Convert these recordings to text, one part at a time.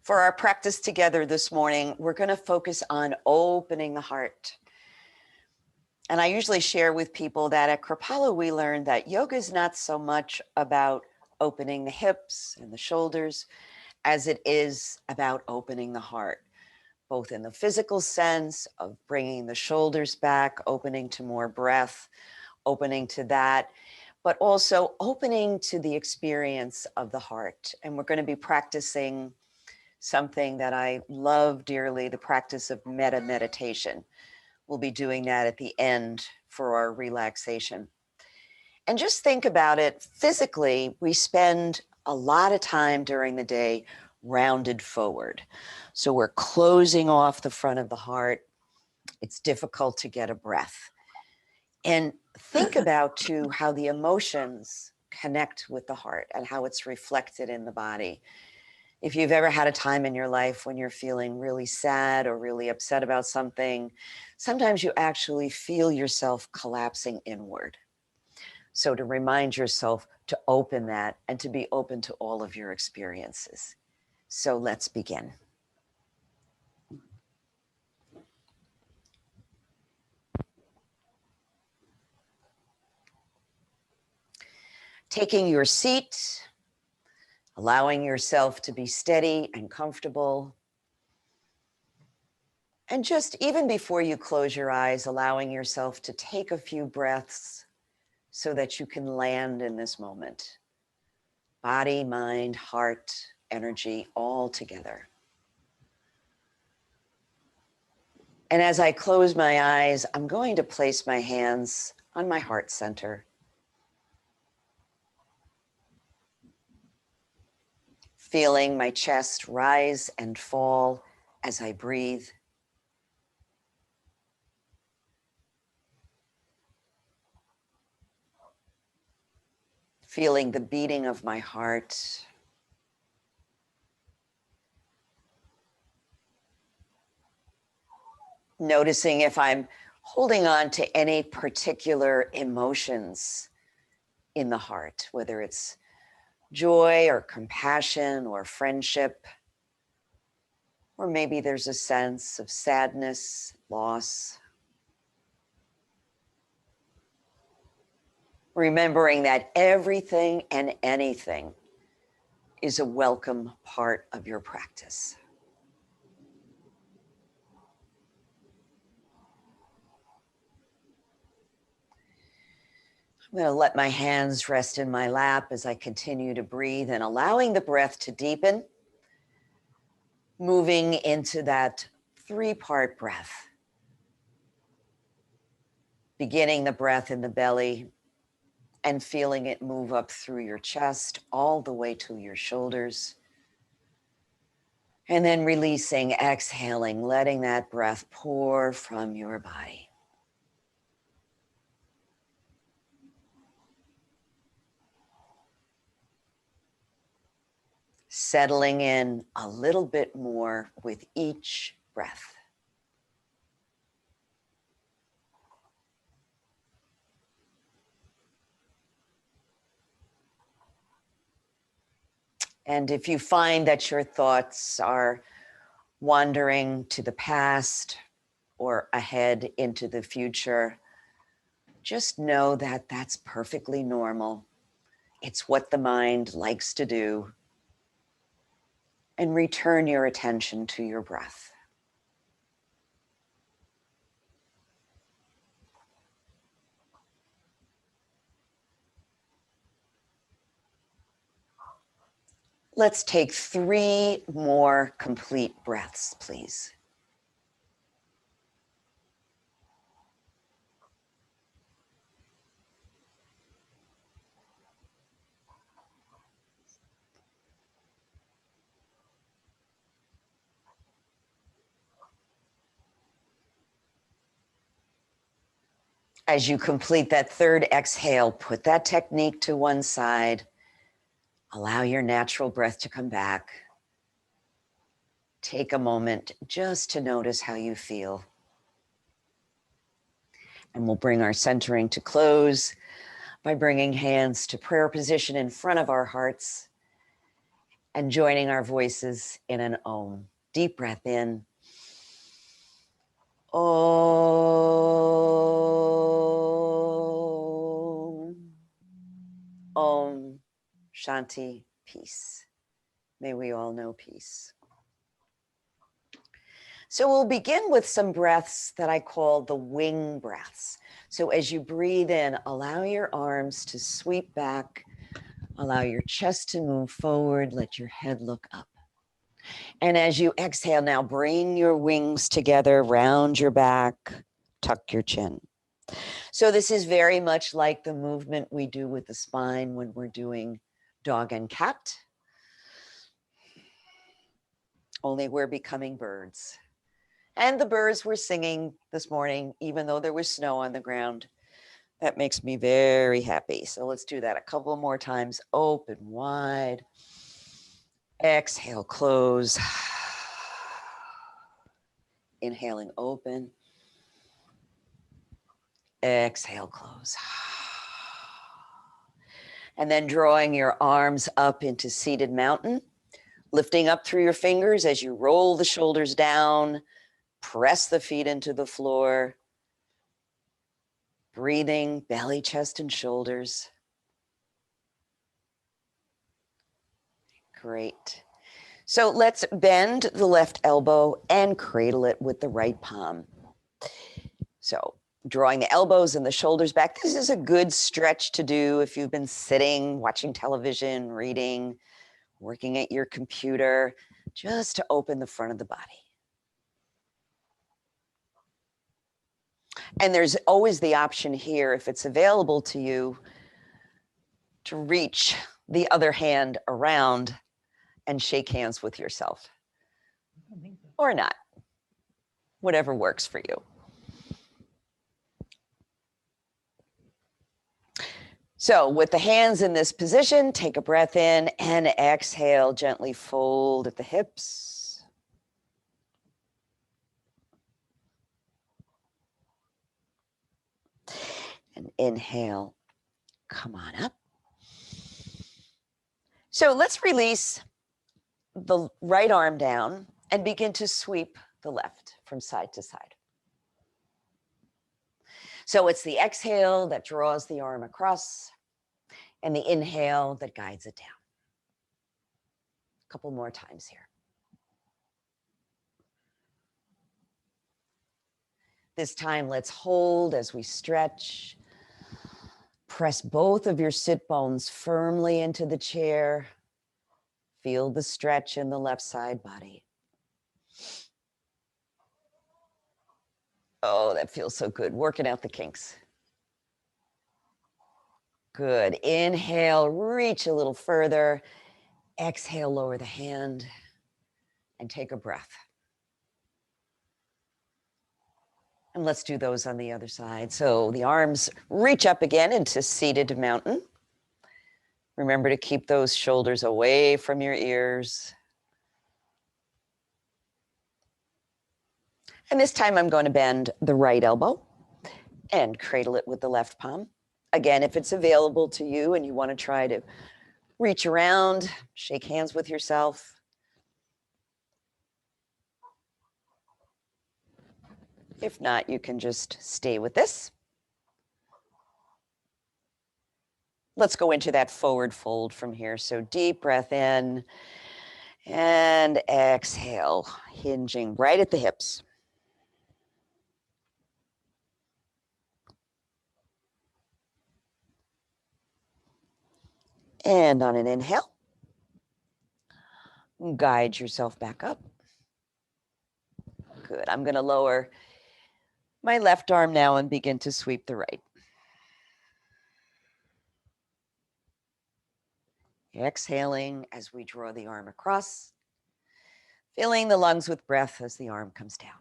For our practice together this morning, we're going to focus on opening the heart. And I usually share with people that at Kripalu, we learned that yoga is not so much about opening the hips and the shoulders as it is about opening the heart, both in the physical sense of bringing the shoulders back, opening to more breath, opening to that, but also opening to the experience of the heart. And we're going to be practicing something that I love dearly, the practice of Metta meditation. We'll be doing that at the end for our relaxation. And just think about it, physically, we spend a lot of time during the day rounded forward. So we're closing off the front of the heart. It's difficult to get a breath. And think about too how the emotions connect with the heart and how it's reflected in the body. If you've ever had a time in your life when you're feeling really sad or really upset about something, sometimes you actually feel yourself collapsing inward. So to remind yourself to open that and to be open to all of your experiences. So let's begin. Taking your seat, allowing yourself to be steady and comfortable. And just even before you close your eyes, allowing yourself to take a few breaths so that you can land in this moment. Body, mind, heart, energy, all together. And as I close my eyes, I'm going to place my hands on my heart center. Feeling my chest rise and fall as I breathe. Feeling the beating of my heart. Noticing if I'm holding on to any particular emotions in the heart, whether it's joy or compassion or friendship, or maybe there's a sense of sadness, loss. Remembering that everything and anything is a welcome part of your practice. I'm going to let my hands rest in my lap as I continue to breathe and allowing the breath to deepen, moving into that 3-part breath. Beginning the breath in the belly and feeling it move up through your chest all the way to your shoulders. And then releasing, exhaling, letting that breath pour from your body. Settling in a little bit more with each breath. And if you find that your thoughts are wandering to the past or ahead into the future, just know that that's perfectly normal. It's what the mind likes to do. And return your attention to your breath. Let's take 3 more complete breaths, please. As you complete that 3rd exhale, put that technique to one side. Allow your natural breath to come back. Take a moment just to notice how you feel. And we'll bring our centering to close by bringing hands to prayer position in front of our hearts and joining our voices in an Om. Deep breath in. Om. Om. Shanti. Peace. May we all know peace. So we'll begin with some breaths that I call the wing breaths. So as you breathe in, allow your arms to sweep back, allow your chest to move forward, let your head look up. And as you exhale now, bring your wings together, round your back, tuck your chin. So this is very much like the movement we do with the spine when we're doing dog and cat, only we're becoming birds. And the birds were singing this morning, even though there was snow on the ground. That makes me very happy. So let's do that a couple more times. Open wide. Exhale, close. Inhaling, open. Exhale, close. And then drawing your arms up into seated mountain, lifting up through your fingers as you roll the shoulders down. Press the feet into the floor. Breathing, belly, chest, and shoulders. Great. So let's bend the left elbow and cradle it with the right palm. So drawing the elbows and the shoulders back. This is a good stretch to do if you've been sitting, watching television, reading, working at your computer, just to open the front of the body. And there's always the option here, if it's available to you, to reach the other hand around and shake hands with yourself. Or not, whatever works for you. So with the hands in this position, take a breath in and exhale, gently fold at the hips. And inhale, come on up. So let's release the right arm down and begin to sweep the left from side to side. So it's the exhale that draws the arm across and the inhale that guides it down. A couple more times here. This time, let's hold as we stretch. Press both of your sit bones firmly into the chair. Feel the stretch in the left side body. Oh, that feels so good. Working out the kinks. Good. Inhale, reach a little further. Exhale, lower the hand and take a breath. And let's do those on the other side. So the arms reach up again into seated mountain. Remember to keep those shoulders away from your ears. And this time I'm going to bend the right elbow and cradle it with the left palm. Again, if it's available to you and you want to try to reach around, shake hands with yourself. If not, you can just stay with this. Let's go into that forward fold from here. So deep breath in and exhale, hinging right at the hips. And on an inhale, guide yourself back up. Good. I'm going to lower my left arm now and begin to sweep the right. Exhaling as we draw the arm across, filling the lungs with breath as the arm comes down.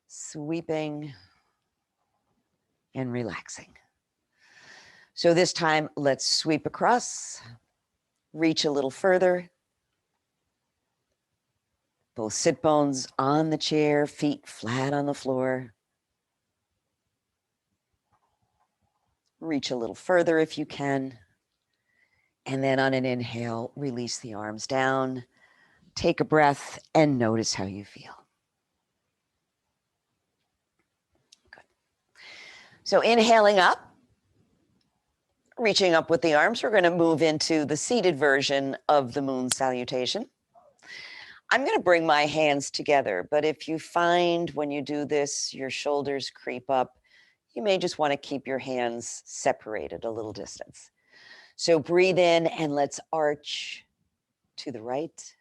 Sweeping and relaxing. So this time, let's sweep across, reach a little further. Both sit bones on the chair, feet flat on the floor. Reach a little further if you can. And then on an inhale, release the arms down. Take a breath and notice how you feel. Good. So inhaling up, reaching up with the arms, we're going to move into the seated version of the moon salutation. I'm going to bring my hands together, but if you find when you do this, your shoulders creep up, you may just want to keep your hands separated a little distance. So breathe in and let's arch to the right.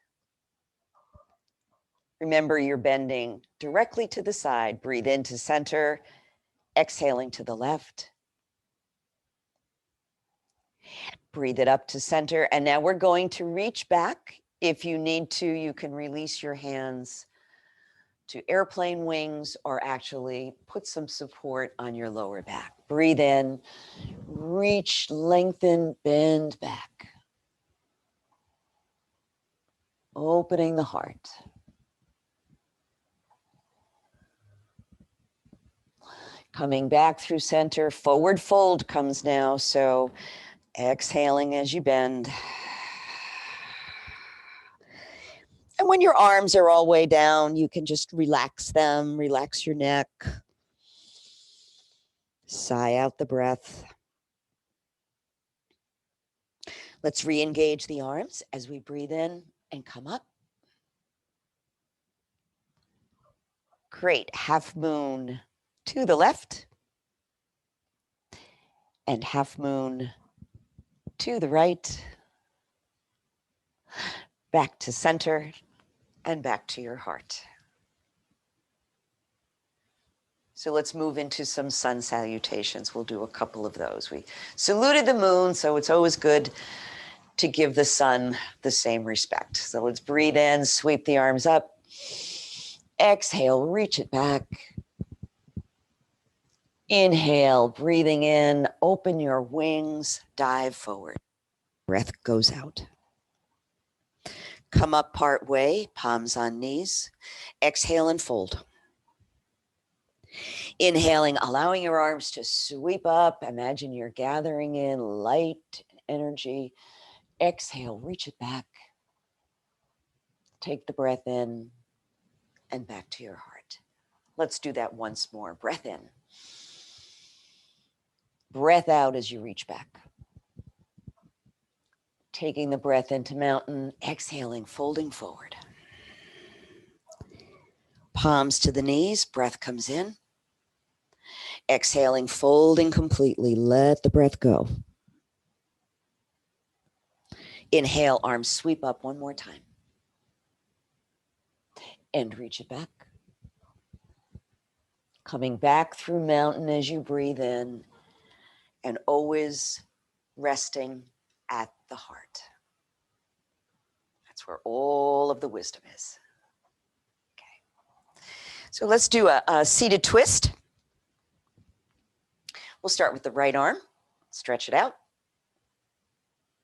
Remember, you're bending directly to the side. Breathe into center, exhaling to the left. Breathe it up to center. And now we're going to reach back. If you need to, you can release your hands to airplane wings or actually put some support on your lower back. Breathe in, reach, lengthen, bend back. Opening the heart. Coming back through center, forward fold comes now. So exhaling as you bend. And when your arms are all way down, you can just relax them, relax your neck. Sigh out the breath. Let's re-engage the arms as we breathe in and come up. Great. Half moon to the left and half moon to the right. Back to center and back to your heart. So let's move into some sun salutations. We'll do a couple of those. We saluted the moon, so it's always good to give the sun the same respect. So let's breathe in, sweep the arms up. Exhale, reach it back. Inhale, breathing in, open your wings, dive forward. Breath goes out. Come up part way, palms on knees. Exhale and fold. Inhaling, allowing your arms to sweep up. Imagine you're gathering in light energy. Exhale, reach it back. Take the breath in and back to your heart. Let's do that once more. Breath in. Breath out as you reach back. Taking the breath into mountain, exhaling, folding forward. Palms to the knees, breath comes in. Exhaling, folding completely, let the breath go. Inhale, arms sweep up one more time. And reach it back. Coming back through mountain as you breathe in and always resting at the heart. That's where all of the wisdom is. Okay. So let's do a seated twist. We'll start with the right arm, stretch it out.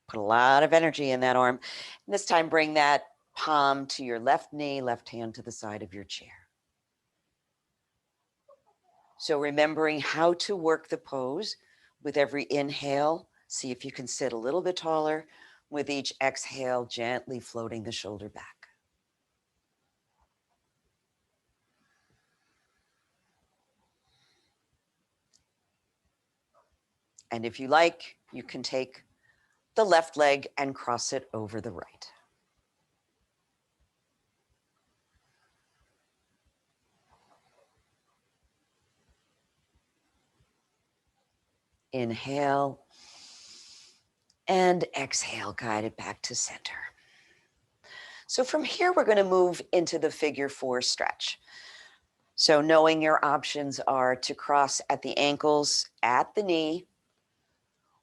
Put a lot of energy in that arm. And this time, bring that palm to your left knee, left hand to the side of your chair. So remembering how to work the pose with every inhale, see if you can sit a little bit taller. With each exhale, gently floating the shoulder back. And if you like, you can take the left leg and cross it over the right. Inhale and exhale, guided back to center. So from here, we're going to move into the figure 4 stretch. So knowing your options are to cross at the ankles, at the knee,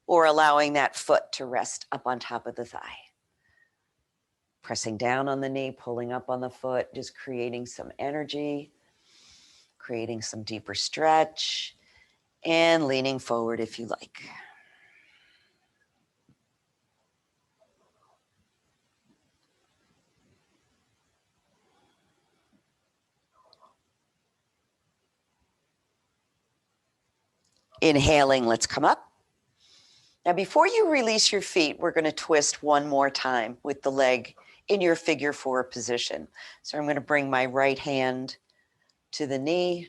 or allowing that foot to rest up on top of the thigh. Pressing down on the knee, pulling up on the foot, just creating some energy, creating some deeper stretch, and leaning forward if you like. Inhaling, let's come up. Now, before you release your feet, we're going to twist one more time with the leg in your figure 4 position. So I'm going to bring my right hand to the knee,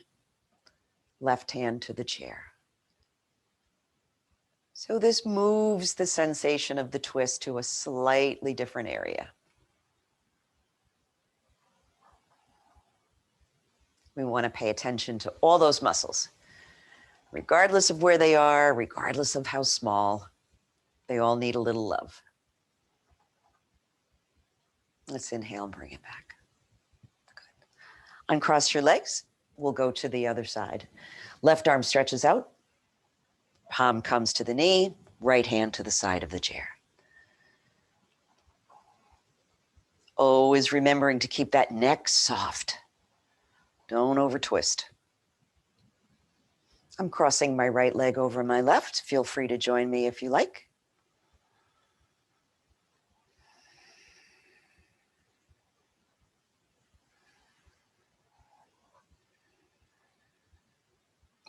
left hand to the chair. So this moves the sensation of the twist to a slightly different area. We want to pay attention to all those muscles, regardless of where they are, regardless of how small. They all need a little love. Let's inhale and bring it back. Good. Uncross your legs. We'll go to the other side. Left arm stretches out. Palm comes to the knee. Right hand to the side of the chair. Always remembering to keep that neck soft. Don't over twist. I'm crossing my right leg over my left. Feel free to join me if you like.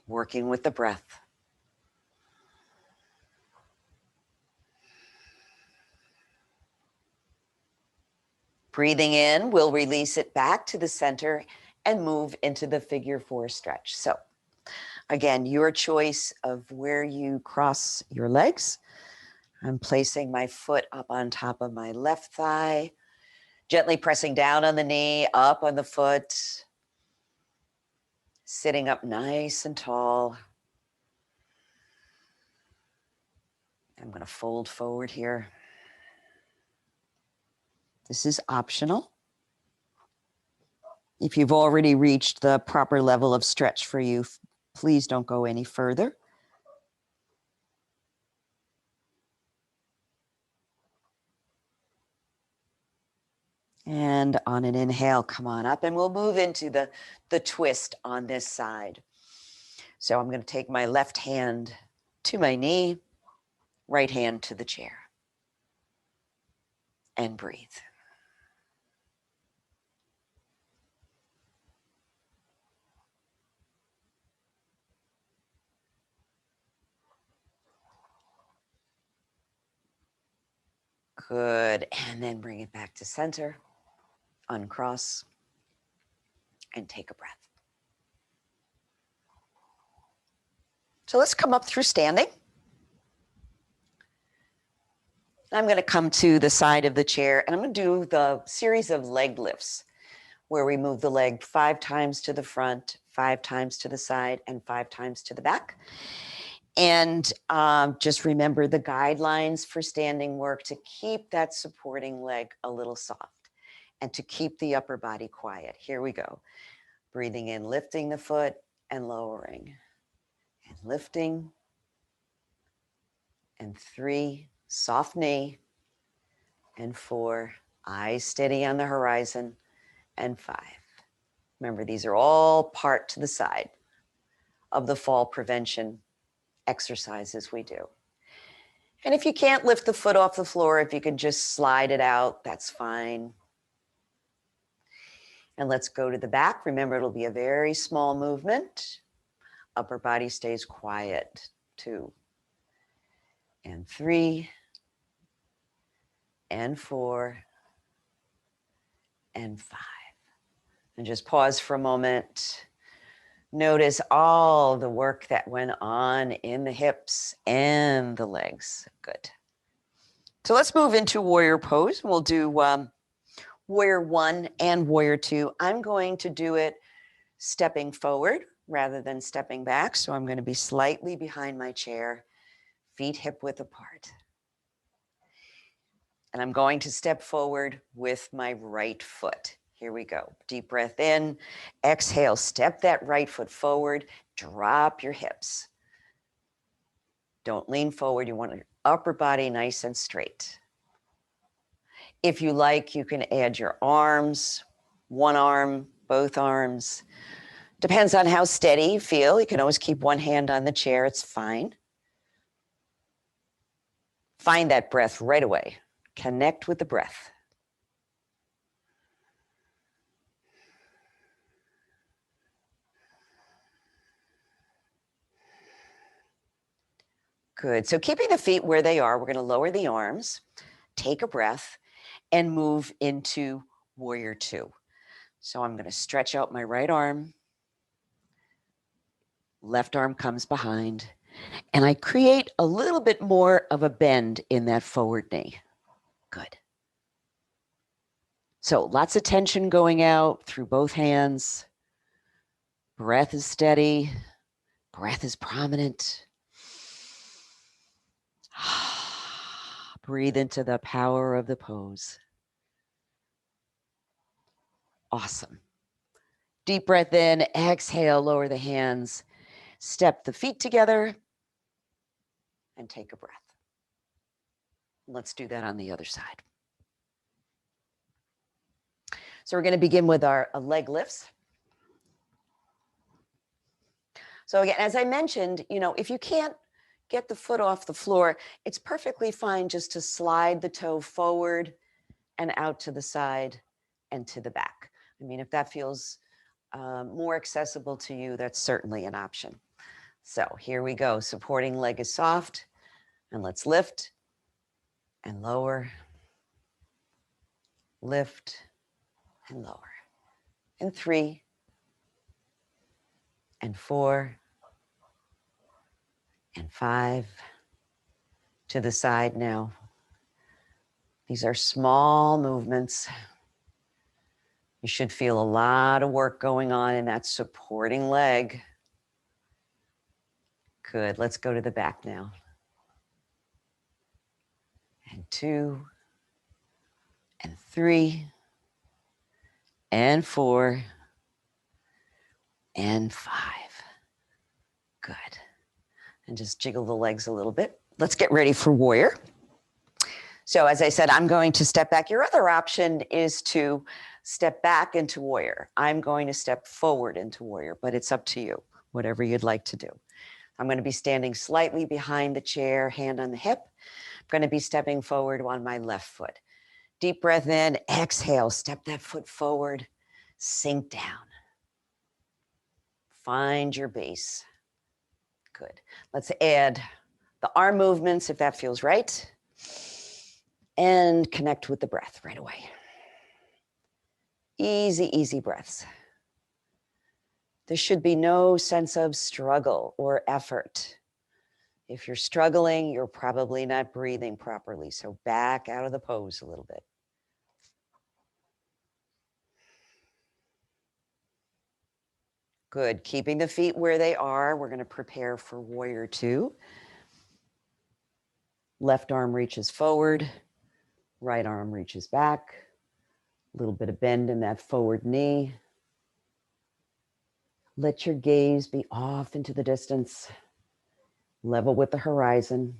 Working with the breath. Breathing in, we'll release it back to the center and move into the figure 4 stretch. So again, your choice of where you cross your legs. I'm placing my foot up on top of my left thigh, gently pressing down on the knee, up on the foot, sitting up nice and tall. I'm going to fold forward here. This is optional. If you've already reached the proper level of stretch for you, please don't go any further. And on an inhale, come on up, and we'll move into the twist on this side. So I'm going to take my left hand to my knee, right hand to the chair, and breathe. Good, and then bring it back to center, uncross, and take a breath. So let's come up through standing. I'm going to come to the side of the chair, and I'm going to do the series of leg lifts where we move the leg 5 times to the front, 5 times to the side, and 5 times to the back. And just remember the guidelines for standing work to keep that supporting leg a little soft and to keep the upper body quiet. Here we go. Breathing in, lifting the foot and lowering. And lifting. And 3, soft knee. And 4, eyes steady on the horizon. And 5. Remember, these are all part to the side of the fall prevention exercises we do. And if you can't lift the foot off the floor, if you can just slide it out, that's fine. And let's go to the back. Remember, it'll be a very small movement. Upper body stays quiet. 2, and 3, and 4, and 5. And just pause for a moment. Notice all the work that went on in the hips and the legs. Good. So let's move into warrior pose. We'll do warrior 1 and warrior 2. I'm going to do it stepping forward rather than stepping back. So I'm going to be slightly behind my chair, feet hip width apart. And I'm going to step forward with my right foot. Here we go. Deep breath in, exhale, step that right foot forward, drop your hips. Don't lean forward. You want your upper body nice and straight. If you like, you can add your arms, one arm, both arms. Depends on how steady you feel. You can always keep one hand on the chair. It's fine. Find that breath right away. Connect with the breath. Good. So keeping the feet where they are, we're going to lower the arms, take a breath, and move into warrior two. So I'm going to stretch out my right arm. Left arm comes behind. And I create a little bit more of a bend in that forward knee. Good. So lots of tension going out through both hands. Breath is steady. Breath is prominent. Breathe into the power of the pose. Awesome. Deep breath in, exhale, lower the hands, step the feet together, and take a breath. Let's do that on the other side. So we're going to begin with our leg lifts. So again, as I mentioned, if you can't get the foot off the floor, it's perfectly fine just to slide the toe forward and out to the side and to the back. I mean, if that feels more accessible to you, that's certainly an option. So here we go. Supporting leg is soft, and let's lift and lower, lift and lower. And 3 and 4 and 5. To the side now. These are small movements. You should feel a lot of work going on in that supporting leg. Good. Let's go to the back now. And 2 and 3 and 4 and 5. Good. And just jiggle the legs a little bit. Let's get ready for warrior. So as I said, I'm going to step back. Your other option is to step back into warrior. I'm going to step forward into warrior, but it's up to you, whatever you'd like to do. I'm going to be standing slightly behind the chair, hand on the hip. I'm going to be stepping forward on my left foot. Deep breath in, exhale, step that foot forward, sink down. Find your base. Good. Let's add the arm movements if that feels right. And connect with the breath right away. Easy, easy breaths. There should be no sense of struggle or effort. If you're struggling, you're probably not breathing properly. So back out of the pose a little bit. Good. Keeping the feet where they are. We're going to prepare for warrior two. Left arm reaches forward. Right arm reaches back. A little bit of bend in that forward knee. Let your gaze be off into the distance, level with the horizon.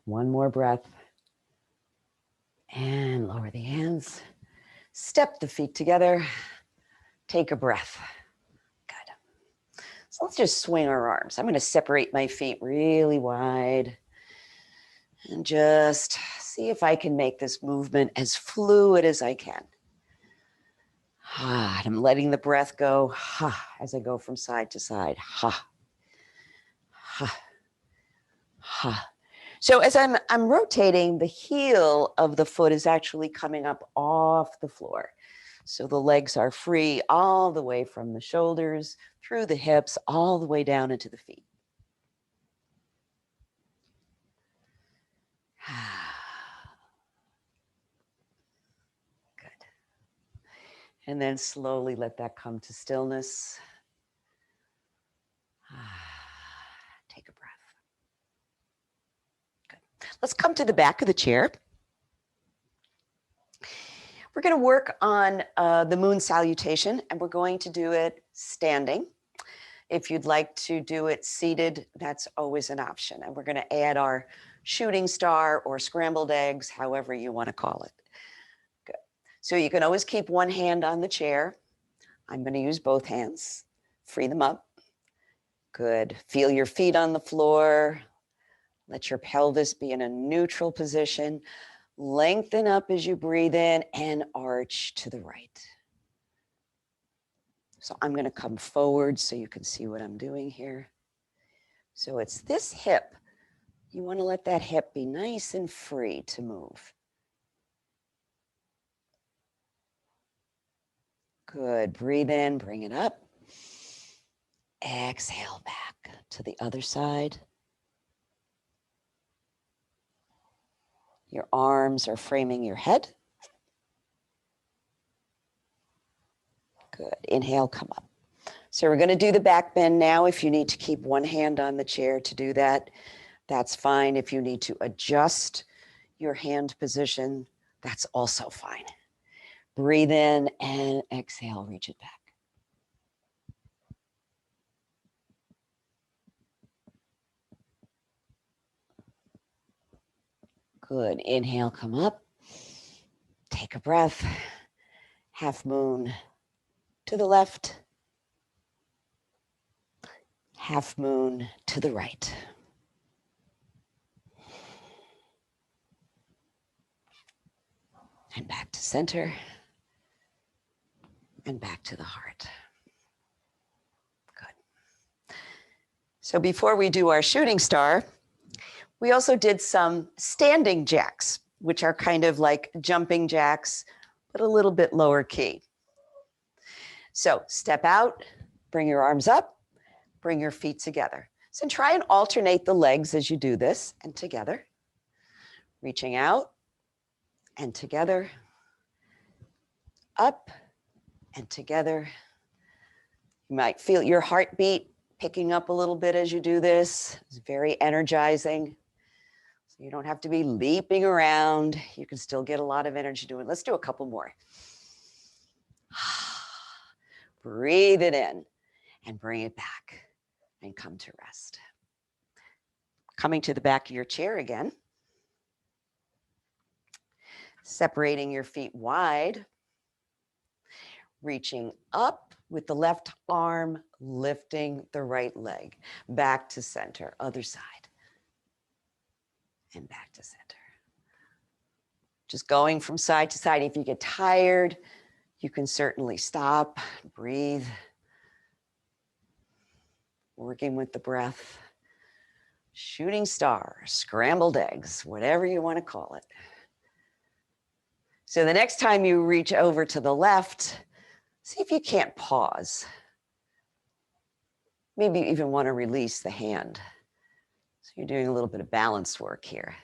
One more breath. And lower the hands. Step the feet together. Take a breath. Good. So let's just swing our arms. I'm going to separate my feet really wide. And just see if I can make this movement as fluid as I can. And I'm letting the breath go as I go from side to side. So as I'm rotating, the heel of the foot is actually coming up off the floor. So the legs are free all the way from the shoulders, through the hips, all the way down into the feet. Good. And then slowly let that come to stillness. Take a breath. Good. Let's come to the back of the chair. We're going to work on the moon salutation, and we're going to do it standing. If you'd like to do it seated, that's always an option. And we're going to add our shooting star or scrambled eggs, however you want to call it. Good. So you can always keep one hand on the chair. I'm going to use both hands. Free them up. Good. Feel your feet on the floor. Let your pelvis be in a neutral position. Lengthen up as you breathe in and arch to the right. So I'm going to come forward so you can see what I'm doing here. So it's this hip. You want to let that hip be nice and free to move. Good. Breathe in, bring it up. Exhale back to the other side. Your arms are framing your head. Good. Inhale, come up. So we're going to do the back bend now. If you need to keep one hand on the chair to do that, that's fine. If you need to adjust your hand position, that's also fine. Breathe in and exhale, reach it back. Good. Inhale, come up. Take a breath. Half moon to the left. Half moon to the right. And back to center. And back to the heart. Good. So before we do our shooting star, we also did some standing jacks, which are kind of like jumping jacks, but a little bit lower key. So step out, bring your arms up, bring your feet together. So try and alternate the legs as you do this, and together. Reaching out and together. Up and together. You might feel your heartbeat picking up a little bit as you do this. It's very energizing. So you don't have to be leaping around. You can still get a lot of energy doing it. Let's do a couple more. Breathe it in and bring it back and come to rest. Coming to the back of your chair again. Separating your feet wide. Reaching up with the left arm, lifting the right leg. Back to center, other side. And back to center. Just going from side to side. If you get tired, you can certainly stop, breathe. Working with the breath. Shooting star, scrambled eggs, whatever you want to call it. So the next time you reach over to the left, see if you can't pause. Maybe you even want to release the hand. So you're doing a little bit of balance work here.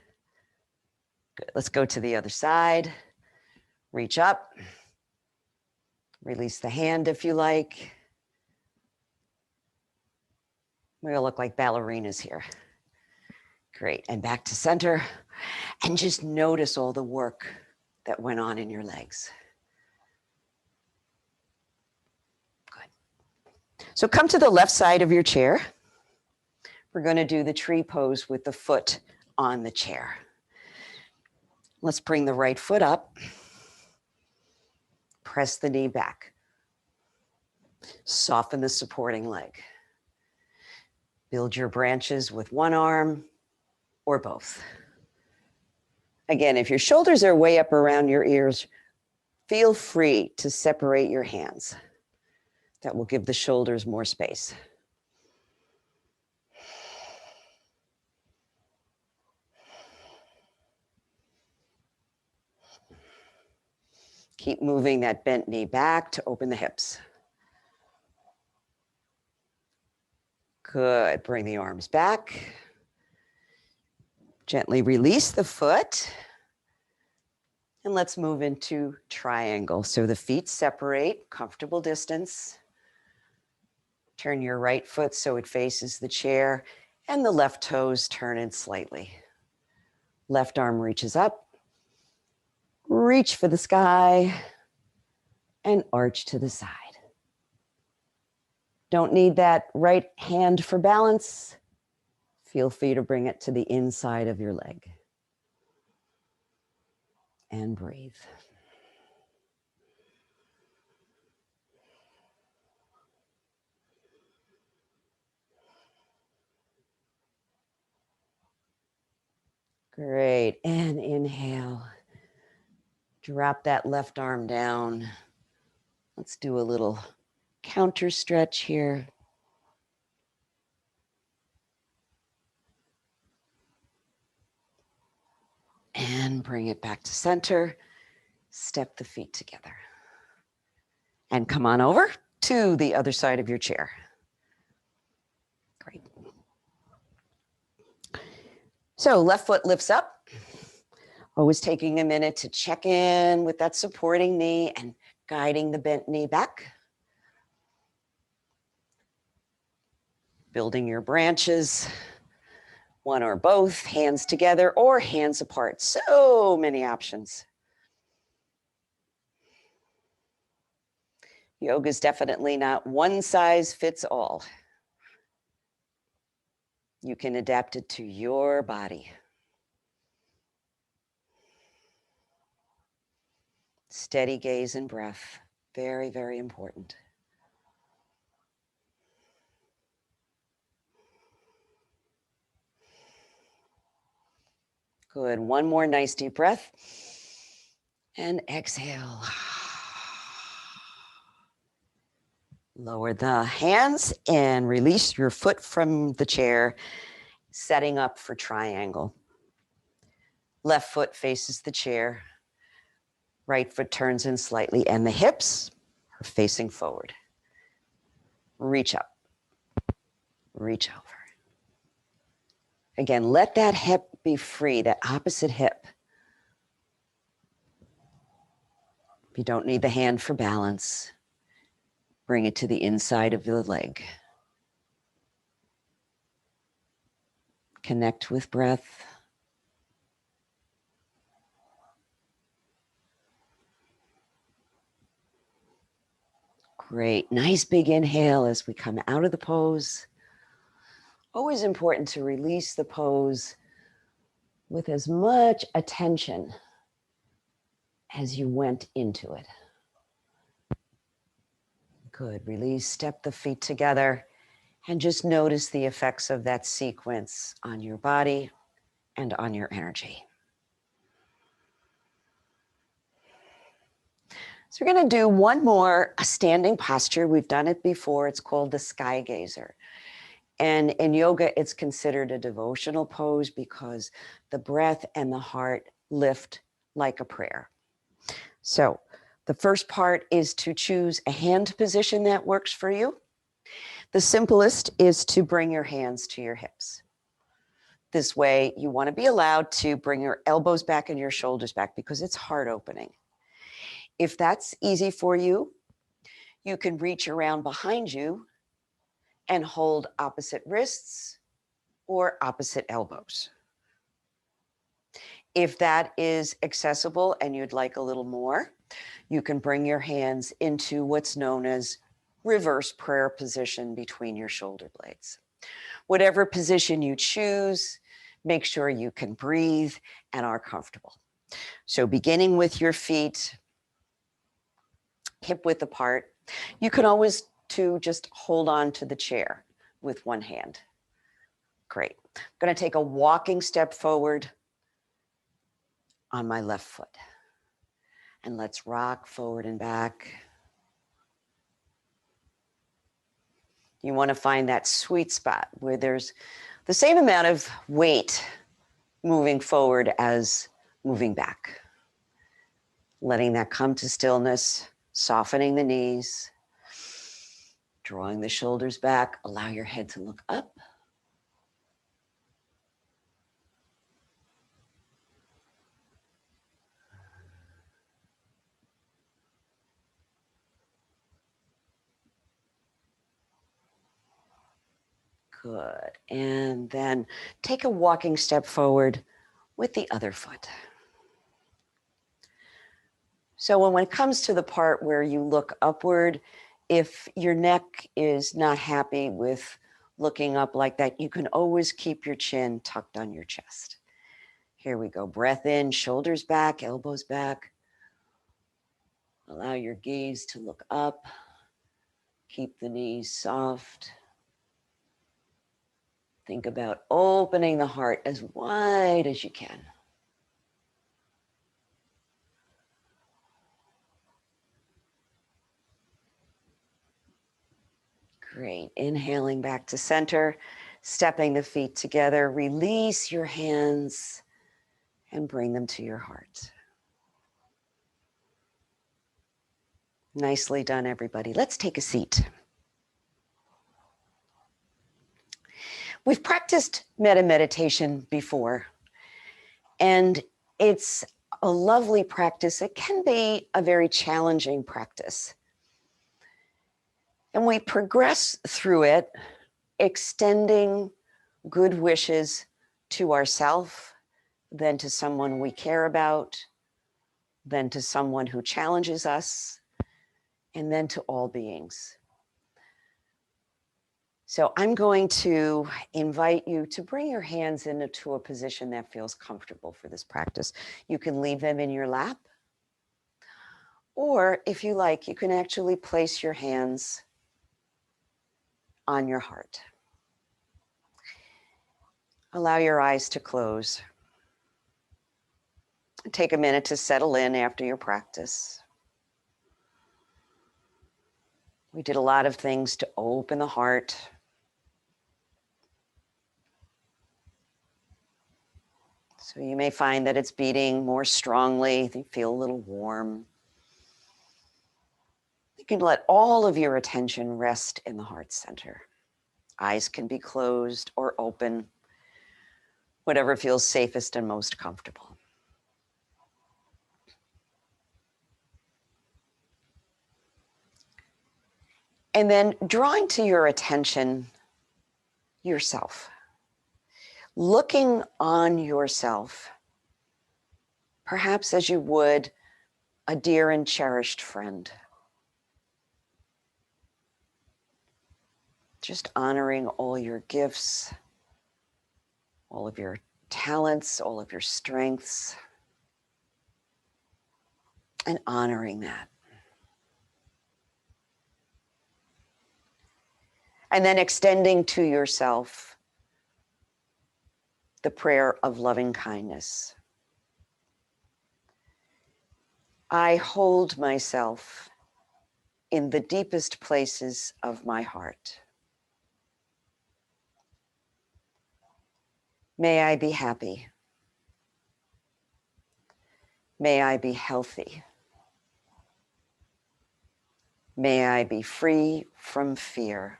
Good. Let's go to the other side. Reach up. Release the hand if you like. We all look like ballerinas here. Great. And back to center. And just notice all the work that went on in your legs. Good. So come to the left side of your chair. We're going to do the tree pose with the foot on the chair. Let's bring the right foot up. Press the knee back. Soften the supporting leg. Build your branches with one arm or both. Again, if your shoulders are way up around your ears, feel free to separate your hands. That will give the shoulders more space. Keep moving that bent knee back to open the hips. Good. Bring the arms back. Gently release the foot. And let's move into triangle. So the feet separate, comfortable distance. Turn your right foot so it faces the chair, and the left toes turn in slightly. Left arm reaches up. Reach for the sky and arch to the side. Don't need that right hand for balance. Feel free to bring it to the inside of your leg. And breathe. Great. And inhale. Drop that left arm down. Let's do a little counter stretch here. And bring it back to center. Step the feet together. And come on over to the other side of your chair. Great. So left foot lifts up. Always taking a minute to check in with that supporting knee and guiding the bent knee back. Building your branches. One or both, hands together or hands apart. So many options. Yoga is definitely not one size fits all. You can adapt it to your body. Steady gaze and breath. Very, very important. Good. One more nice deep breath. And exhale. Lower the hands and release your foot from the chair, setting up for triangle. Left foot faces the chair. Right foot turns in slightly and the hips are facing forward. Reach up. Reach over. Again, let that hip be free, that opposite hip. If you don't need the hand for balance, bring it to the inside of the leg. Connect with breath. Great. Nice big inhale as we come out of the pose. Always important to release the pose with as much attention as you went into it. Good. Release, step the feet together, and just notice the effects of that sequence on your body and on your energy. So we're going to do one more standing posture. We've done it before. It's called the sky gazer. And in yoga, it's considered a devotional pose because the breath and the heart lift like a prayer. So the first part is to choose a hand position that works for you. The simplest is to bring your hands to your hips. This way, you want to be allowed to bring your elbows back and your shoulders back because it's heart opening. If that's easy for you, you can reach around behind you and hold opposite wrists or opposite elbows. If that is accessible and you'd like a little more, you can bring your hands into what's known as reverse prayer position between your shoulder blades. Whatever position you choose, make sure you can breathe and are comfortable. So beginning with your feet hip width apart, you can always just hold on to the chair with one hand. Great. I'm going to take a walking step forward on my left foot. And let's rock forward and back. You want to find that sweet spot where there's the same amount of weight moving forward as moving back. Letting that come to stillness, softening the knees, drawing the shoulders back. Allow your head to look up. Good. And then take a walking step forward with the other foot. So when it comes to the part where you look upward, if your neck is not happy with looking up like that, you can always keep your chin tucked on your chest. Here we go. Breath in, shoulders back, elbows back. Allow your gaze to look up. Keep the knees soft. Think about opening the heart as wide as you can. Great. Inhaling back to center, stepping the feet together, release your hands and bring them to your heart. Nicely done, everybody. Let's take a seat. We've practiced Metta meditation before, and it's a lovely practice. It can be a very challenging practice. And we progress through it, extending good wishes to ourselves, then to someone we care about, then to someone who challenges us, and then to all beings. So I'm going to invite you to bring your hands into a position that feels comfortable for this practice. You can leave them in your lap, or if you like, you can actually place your hands on your heart. Allow your eyes to close. Take a minute to settle in after your practice. We did a lot of things to open the heart. So you may find that it's beating more strongly. You feel a little warm. You can let all of your attention rest in the heart center. Eyes can be closed or open, whatever feels safest and most comfortable. And then drawing to your attention yourself. Looking on yourself, perhaps as you would a dear and cherished friend. Just honoring all your gifts, all of your talents, all of your strengths, and honoring that. And then extending to yourself the prayer of loving kindness. I hold myself in the deepest places of my heart. May I be happy. May I be healthy. May I be free from fear.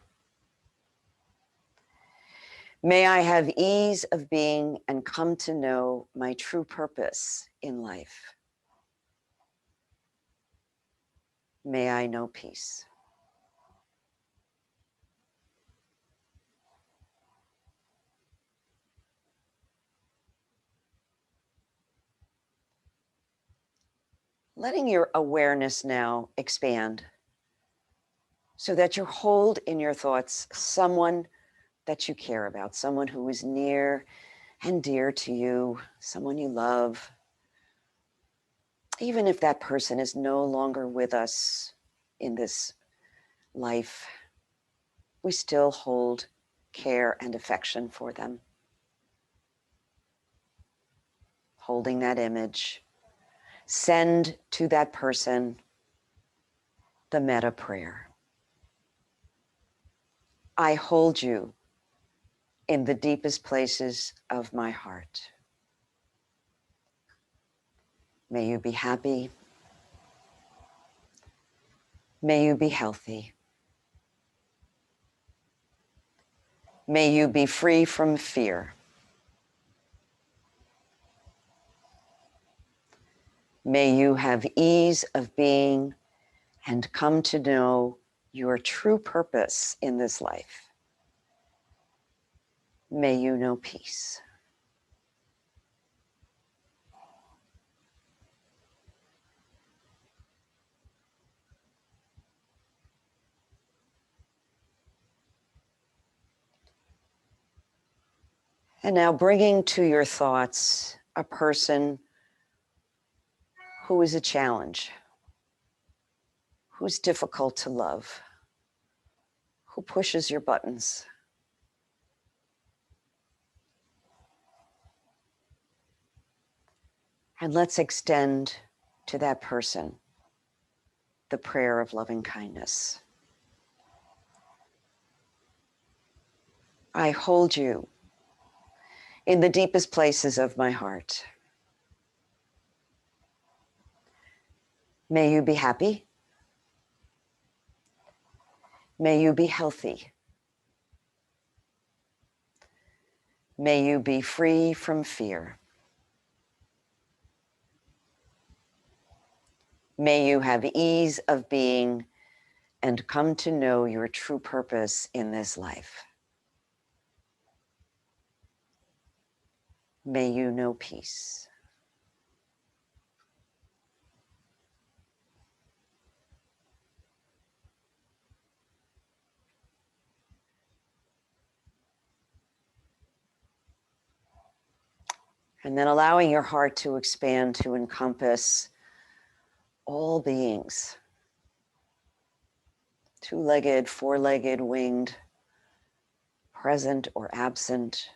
May I have ease of being and come to know my true purpose in life. May I know peace. Letting your awareness now expand so that you hold in your thoughts someone that you care about, someone who is near and dear to you, someone you love. Even if that person is no longer with us in this life, we still hold care and affection for them. Holding that image, send to that person the Metta prayer. I hold you in the deepest places of my heart. May you be happy. May you be healthy. May you be free from fear. May you have ease of being and come to know your true purpose in this life. May you know peace. And now bringing to your thoughts a person who is a challenge, who's difficult to love, who pushes your buttons. And let's extend to that person the prayer of loving kindness. I hold you in the deepest places of my heart. May you be happy. May you be healthy. May you be free from fear. May you have ease of being and come to know your true purpose in this life. May you know peace. And then allowing your heart to expand to encompass all beings, two-legged, four-legged, winged, present or absent,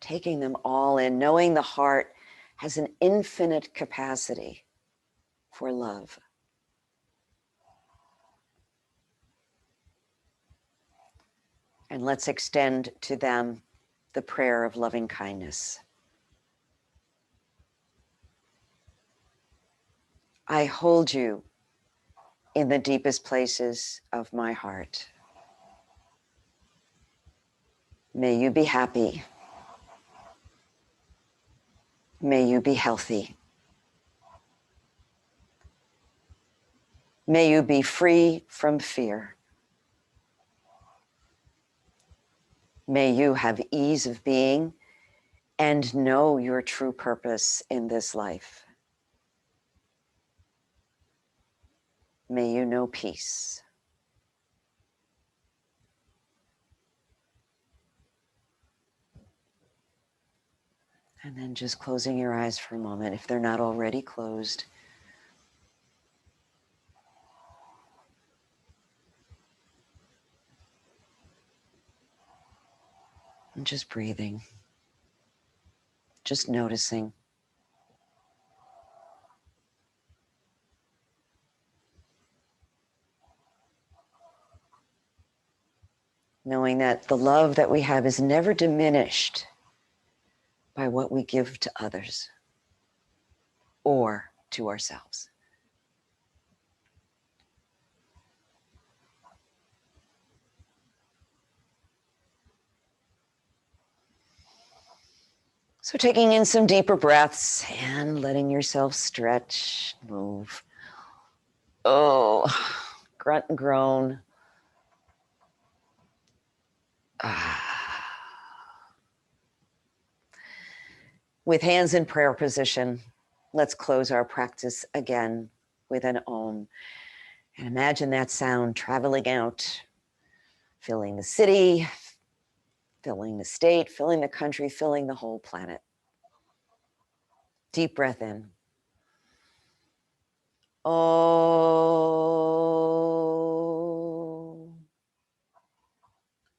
taking them all in, knowing the heart has an infinite capacity for love. And let's extend to them the prayer of loving kindness. I hold you in the deepest places of my heart. May you be happy. May you be healthy. May you be free from fear. May you have ease of being and know your true purpose in this life. May you know peace. And then just closing your eyes for a moment, if they're not already closed. And just breathing, just noticing. Knowing that the love that we have is never diminished by what we give to others or to ourselves. So taking in some deeper breaths and letting yourself stretch, move. Oh, grunt and groan. With hands in prayer position, let's close our practice again with an Om. And imagine that sound traveling out, filling the city, filling the state, filling the country, filling the whole planet. Deep breath in. Om.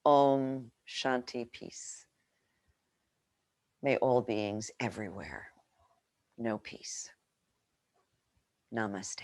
Om Shanti, peace. May all beings everywhere know peace. Namaste.